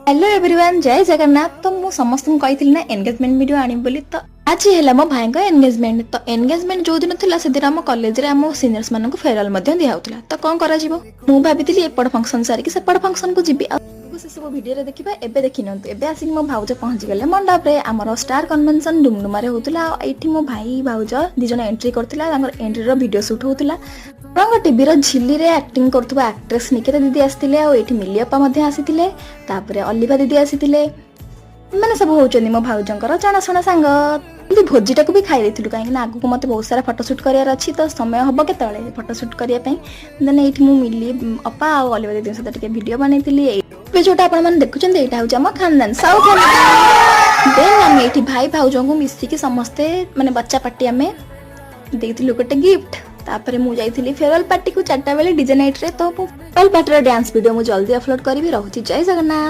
Hello everyone, जय जगन्नाथ। तो मु समस्त कही ना एंगेजमेंट वीडियो आनी बोली। तो आज है मो भाई का एंगेजमेंट। तो एंगेजमेंट जो दिन था से दिन आम कॉलेज रे आम सीनियर्स मानक फेयरवेल दिया। तो कौन करा जीवो मु भाभी एपट फंक्शन सारिकी सेपट फंक्शन को जीवी से सब वीडियो देखा एबे देखी न एबे आसिक मो भाउज पहुंची गले मंडप रे। आमर स्टार कन्वेंशन डुमडुमा रे होतला। एठी मो भाई भाउज दिजन एंट्री करथिला। एंट्री रो वीडियो शूट होतला। रंग टीवी रो झिल्ली रे एक्टिंग करथुवा एक्ट्रेस निकिता दीदी आसीथिले। आ एठी मिलियप्पा मध्ये आसीथिले। तापरे अलिभा दीदी आसीथिले। माने सब होचनी मो भाउजंकर जणाशुणा सांग। भोजीटा को भी खाई देथिलु काहे ना आगु को मते बहुत सारा फोटोशूट करियार अछि। तो समय हबो केतळे फोटोशूट करिया पई देन एठी मु मिली अप्पा आ अलिभा दीदी सहित टिके वीडियो बनैतिली। ए जोटा आपण माने देखुचन एटा होछ हम खानदान साउथ खानदान। देन हम एठी भाई भाउजों को मिसी के समस्ते माने बच्चा पार्टी हमें देथिलु गोटे गिफ्ट। तापरे मु जाइथिली फेयरवेल पार्टी को 4टा बेले डीजे नाइट रे। तो फेयरवेल पार्टी रे डांस वीडियो मु जल्दी अपलोड करबी। रहूची जय जगन्नाथ।